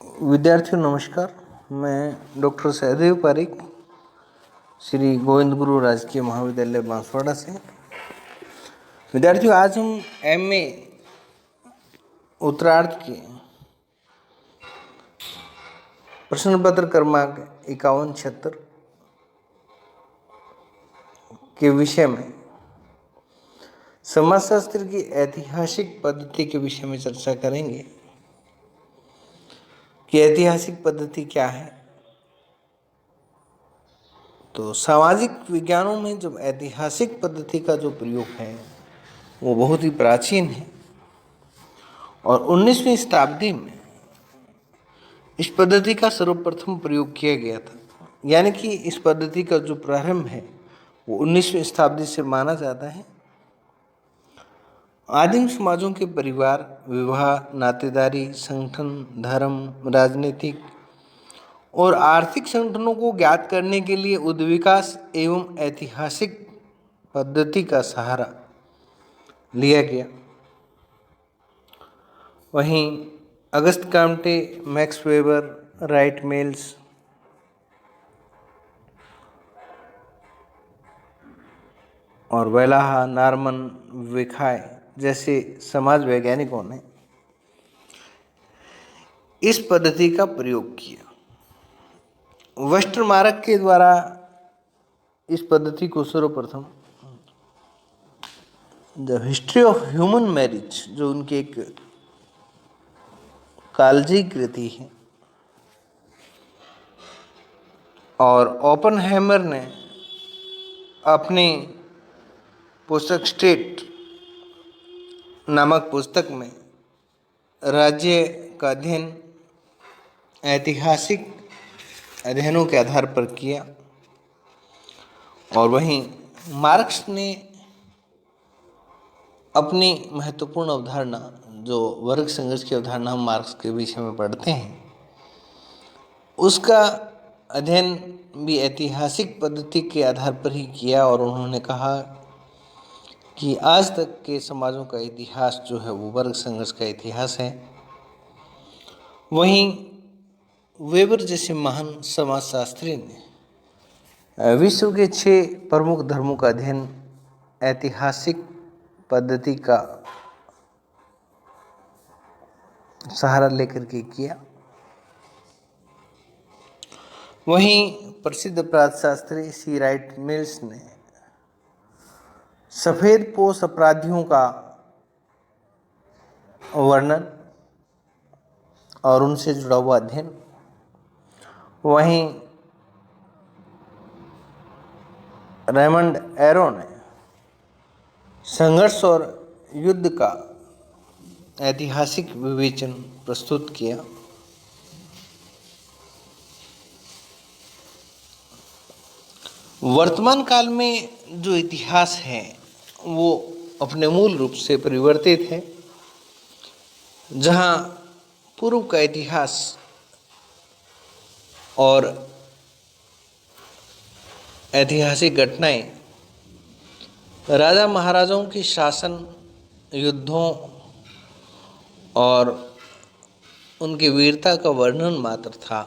विद्यार्थियों नमस्कार। मैं डॉक्टर सहदेव पारिक, श्री गोविंद गुरु राजकीय महाविद्यालय बांसवाड़ा से। विद्यार्थियों, आज हम एमए उत्तरार्ध के प्रश्न पत्र क्रमांक 51-76 के विषय में समाजशास्त्र की ऐतिहासिक पद्धति के विषय में चर्चा करेंगे कि ऐतिहासिक पद्धति क्या है। तो सामाजिक विज्ञानों में जब ऐतिहासिक पद्धति का जो प्रयोग है वो बहुत ही प्राचीन है और 19वीं शताब्दी में इस पद्धति का सर्वप्रथम प्रयोग किया गया था। यानी कि इस पद्धति का जो प्रारंभ है वो 19वीं शताब्दी से माना जाता है। आदिम समाजों के परिवार, विवाह, नातेदारी, संगठन, धर्म, राजनीतिक और आर्थिक संगठनों को ज्ञात करने के लिए उद्विकास एवं ऐतिहासिक पद्धति का सहारा लिया गया। वहीं Auguste Comte, Max Weber, Wright Mills और वेलाहा, नॉर्मन विखाय जैसे समाज वैज्ञानिकों ने इस पद्धति का प्रयोग किया। वेस्टरमार्क के द्वारा इस पद्धति को सर्वप्रथम the history of human marriage, जो उनकी एक कालजी कृति है, और ओपनहेमर ने अपनी पुस्तक स्टेट नामक पुस्तक में राज्य का अध्ययन ऐतिहासिक अध्ययनों के आधार पर किया। और वहीं मार्क्स ने अपनी महत्वपूर्ण अवधारणा, जो वर्ग संघर्ष की अवधारणा हम मार्क्स के विषय में पढ़ते हैं, उसका अध्ययन भी ऐतिहासिक पद्धति के आधार पर ही किया। और उन्होंने कहा कि आज तक के समाजों का इतिहास जो है वो वर्ग संघर्ष का इतिहास है। वहीं वेबर जैसे महान समाजशास्त्री ने विश्व के 6 प्रमुख धर्मों का अध्ययन ऐतिहासिक पद्धति का सहारा लेकर के किया। वहीं प्रसिद्ध प्रार्थशास्त्री सी राइट मिल्स ने सफेद पोश अपराधियों का वर्णन और उनसे जुड़ा हुआ अध्ययन। वहीं रेमंड एरो ने संघर्ष और युद्ध का ऐतिहासिक विवेचन प्रस्तुत किया। वर्तमान काल में जो इतिहास है वो अपने मूल रूप से परिवर्तित है। जहां पूर्व का इतिहास और ऐतिहासिक घटनाएं राजा महाराजाओं के शासन, युद्धों और उनकी वीरता का वर्णन मात्र था,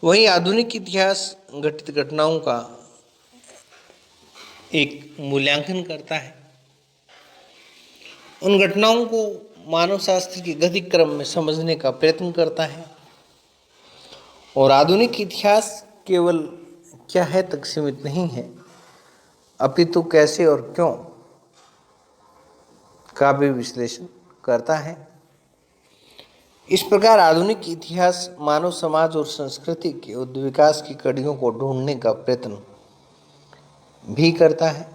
वहीं आधुनिक इतिहास घटित घटनाओं का एक मूल्यांकन करता है। उन घटनाओं को मानव शास्त्र के गतिक क्रम में समझने का प्रयत्न करता है। और आधुनिक इतिहास केवल क्या है तक सीमित नहीं है, अपितु कैसे और क्यों का भी विश्लेषण करता है। इस प्रकार आधुनिक इतिहास मानव समाज और संस्कृति के उद्विकास की कड़ियों को ढूंढने का प्रयत्न भी करता है।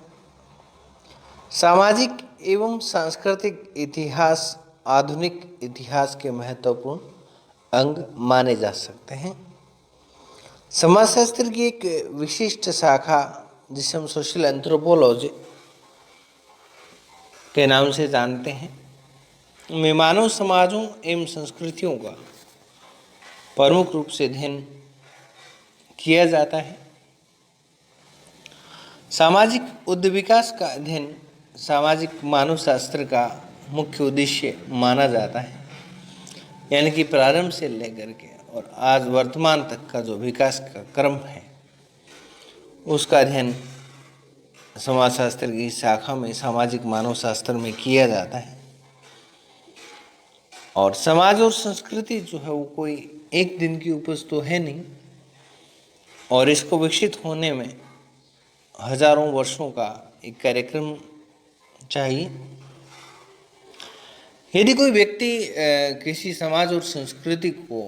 सामाजिक एवं सांस्कृतिक इतिहास आधुनिक इतिहास के महत्वपूर्ण अंग माने जा सकते हैं। समाजशास्त्र की एक विशिष्ट शाखा, जिसे हम सोशल एंथ्रोपोलॉजी के नाम से जानते हैं, में मानव समाजों एवं संस्कृतियों का प्रमुख रूप से अध्ययन किया जाता है। सामाजिक उद्विकास का अध्ययन सामाजिक मानव शास्त्र का मुख्य उद्देश्य माना जाता है। यानी कि प्रारंभ से लेकर के और आज वर्तमान तक का जो विकास का क्रम है, उसका अध्ययन समाजशास्त्र की शाखा में सामाजिक मानव शास्त्र में किया जाता है। और समाज और संस्कृति जो है वो कोई एक दिन की उपज तो है नहीं, और इसको विकसित होने में हजारों वर्षों का एक कार्यक्रम चाहिए। यदि कोई व्यक्ति किसी समाज और संस्कृति को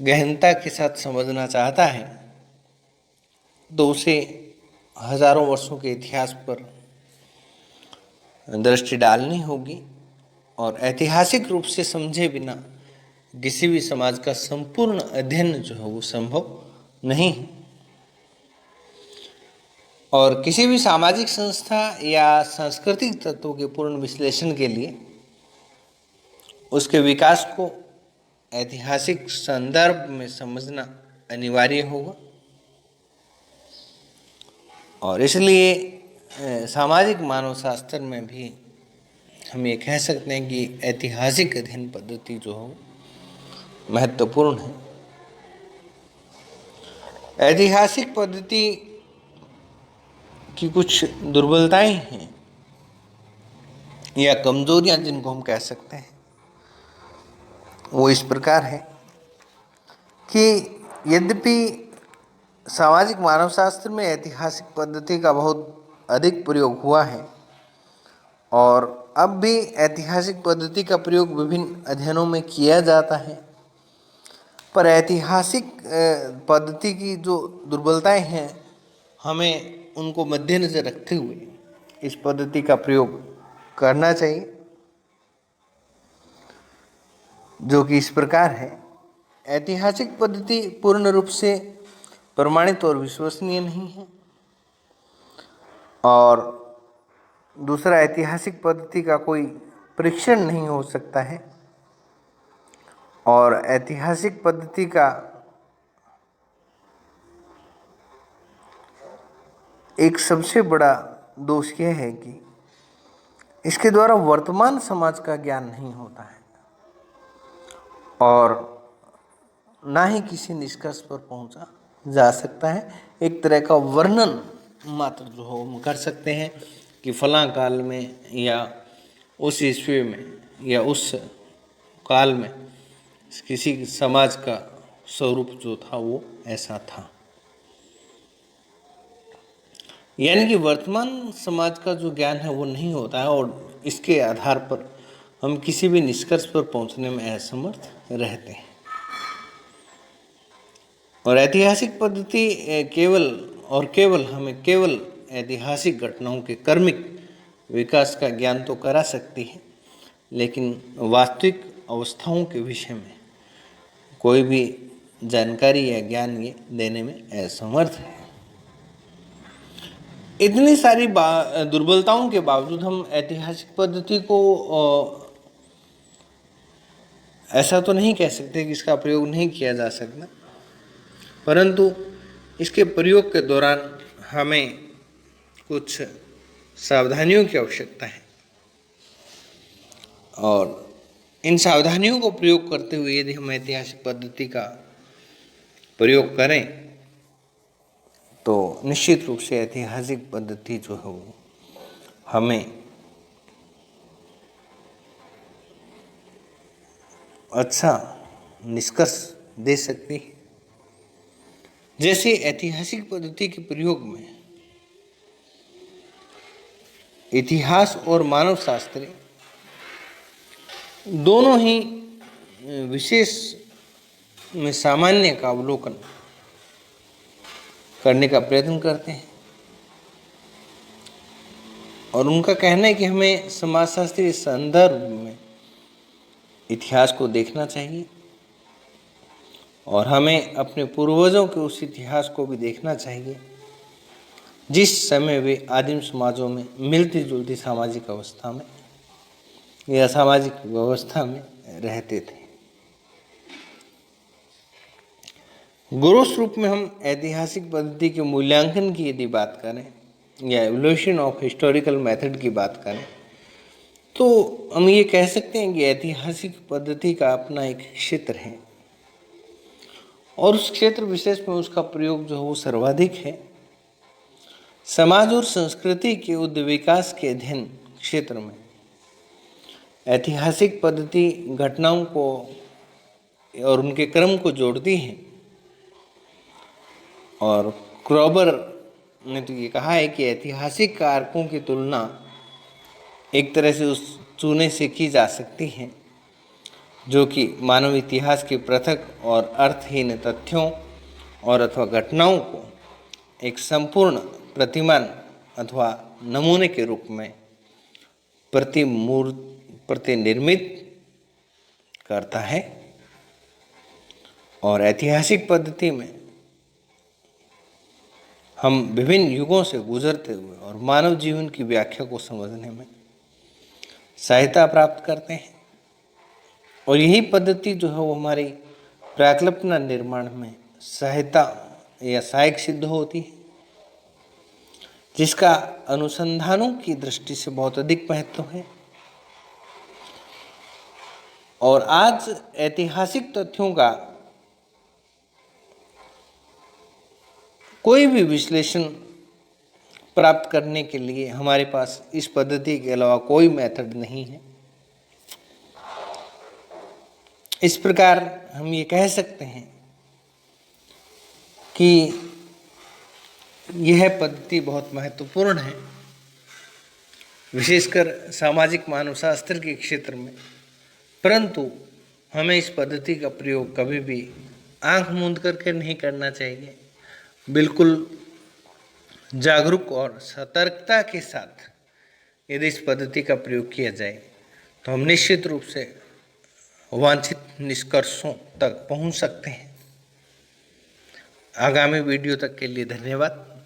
गहनता के साथ समझना चाहता है तो उसे हजारों वर्षों के इतिहास पर दृष्टि डालनी होगी, और ऐतिहासिक रूप से समझे बिना किसी भी समाज का संपूर्ण अध्ययन जो है वो संभव नहीं है। और किसी भी सामाजिक संस्था या सांस्कृतिक तत्वों के पूर्ण विश्लेषण के लिए उसके विकास को ऐतिहासिक संदर्भ में समझना अनिवार्य होगा। और इसलिए सामाजिक मानव शास्त्र में भी हम ये कह सकते हैं कि ऐतिहासिक अध्ययन पद्धति जो हो महत्वपूर्ण है। ऐतिहासिक पद्धति की कुछ दुर्बलताएं हैं या कमजोरियां जिनको हम कह सकते हैं, वो इस प्रकार है कि यद्यपि सामाजिक मानव शास्त्र में ऐतिहासिक पद्धति का बहुत अधिक प्रयोग हुआ है और अब भी ऐतिहासिक पद्धति का प्रयोग विभिन्न अध्ययनों में किया जाता है, पर ऐतिहासिक पद्धति की जो दुर्बलताएं हैं हमें उनको मद्देनजर रखते हुए इस पद्धति का प्रयोग करना चाहिए, जो कि इस प्रकार है। ऐतिहासिक पद्धति पूर्ण रूप से प्रमाणित और विश्वसनीय नहीं है, और दूसरा, ऐतिहासिक पद्धति का कोई परीक्षण नहीं हो सकता है, और ऐतिहासिक पद्धति का एक सबसे बड़ा दोष यह है कि इसके द्वारा वर्तमान समाज का ज्ञान नहीं होता है और ना ही किसी निष्कर्ष पर पहुंचा जा सकता है। एक तरह का वर्णन मात्र जो हो हम कर सकते हैं कि फलां काल में या उस ईस्वी में या उस काल में किसी समाज का स्वरूप जो था वो ऐसा था। यानी कि वर्तमान समाज का जो ज्ञान है वो नहीं होता है, और इसके आधार पर हम किसी भी निष्कर्ष पर पहुंचने में असमर्थ रहते हैं। और ऐतिहासिक पद्धति केवल हमें केवल ऐतिहासिक घटनाओं के क्रमिक विकास का ज्ञान तो करा सकती है, लेकिन वास्तविक अवस्थाओं के विषय में कोई भी जानकारी या ज्ञान ये देने में असमर्थ है। इतनी सारी दुर्बलताओं के बावजूद हम ऐतिहासिक पद्धति को ऐसा तो नहीं कह सकते कि इसका प्रयोग नहीं किया जा सकता, परंतु इसके प्रयोग के दौरान हमें कुछ सावधानियों की आवश्यकता है, और इन सावधानियों को प्रयोग करते हुए यदि हम ऐतिहासिक पद्धति का प्रयोग करें तो निश्चित रूप से ऐतिहासिक पद्धति जो है वो हमें अच्छा निष्कर्ष दे सकती है। जैसे ऐतिहासिक पद्धति के प्रयोग में इतिहास और मानव शास्त्र दोनों ही विशेष में सामान्य का अवलोकन करने का प्रयत्न करते हैं, और उनका कहना है कि हमें समाजशास्त्रीय संदर्भ में इतिहास को देखना चाहिए, और हमें अपने पूर्वजों के उस इतिहास को भी देखना चाहिए जिस समय वे आदिम समाजों में मिलती जुलती सामाजिक अवस्था में या सामाजिक व्यवस्था में रहते थे। गुरु रूप में हम ऐतिहासिक पद्धति के मूल्यांकन की यदि बात करें या एवोल्यूशन ऑफ हिस्टोरिकल मेथड की बात करें तो हम ये कह सकते हैं कि ऐतिहासिक पद्धति का अपना एक क्षेत्र है और उस क्षेत्र विशेष में उसका प्रयोग जो है वो सर्वाधिक है। समाज और संस्कृति के उद्विकास के अध्ययन क्षेत्र में ऐतिहासिक पद्धति घटनाओं को और उनके क्रम को जोड़ती है और क्रॉबर ने तो ये कहा है कि ऐतिहासिक कारकों की तुलना एक तरह से उस चूने से की जा सकती है जो कि मानव इतिहास के पृथक और अर्थहीन तथ्यों और अथवा घटनाओं को एक संपूर्ण प्रतिमान अथवा नमूने के रूप में प्रतिनिर्मित करता है। और ऐतिहासिक पद्धति में हम विभिन्न युगों से गुजरते हुए और मानव जीवन की व्याख्या को समझने में सहायता प्राप्त करते हैं और यही पद्धति जो है वो हमारी प्राकल्पना निर्माण में सहायता या सहायक सिद्ध होती है, जिसका अनुसंधानों की दृष्टि से बहुत अधिक महत्व है। और आज ऐतिहासिक तथ्यों का कोई भी विश्लेषण प्राप्त करने के लिए हमारे पास इस पद्धति के अलावा कोई मेथड नहीं है। इस प्रकार हम ये कह सकते हैं कि यह पद्धति बहुत महत्वपूर्ण है, विशेषकर सामाजिक मानवशास्त्र के क्षेत्र में। परंतु हमें इस पद्धति का प्रयोग कभी भी आंख मूंद करके नहीं करना चाहिए। बिल्कुल जागरूक और सतर्कता के साथ यदि इस पद्धति का प्रयोग किया जाए तो हम निश्चित रूप से वांछित निष्कर्षों तक पहुंच सकते हैं। आगामी वीडियो तक के लिए धन्यवाद।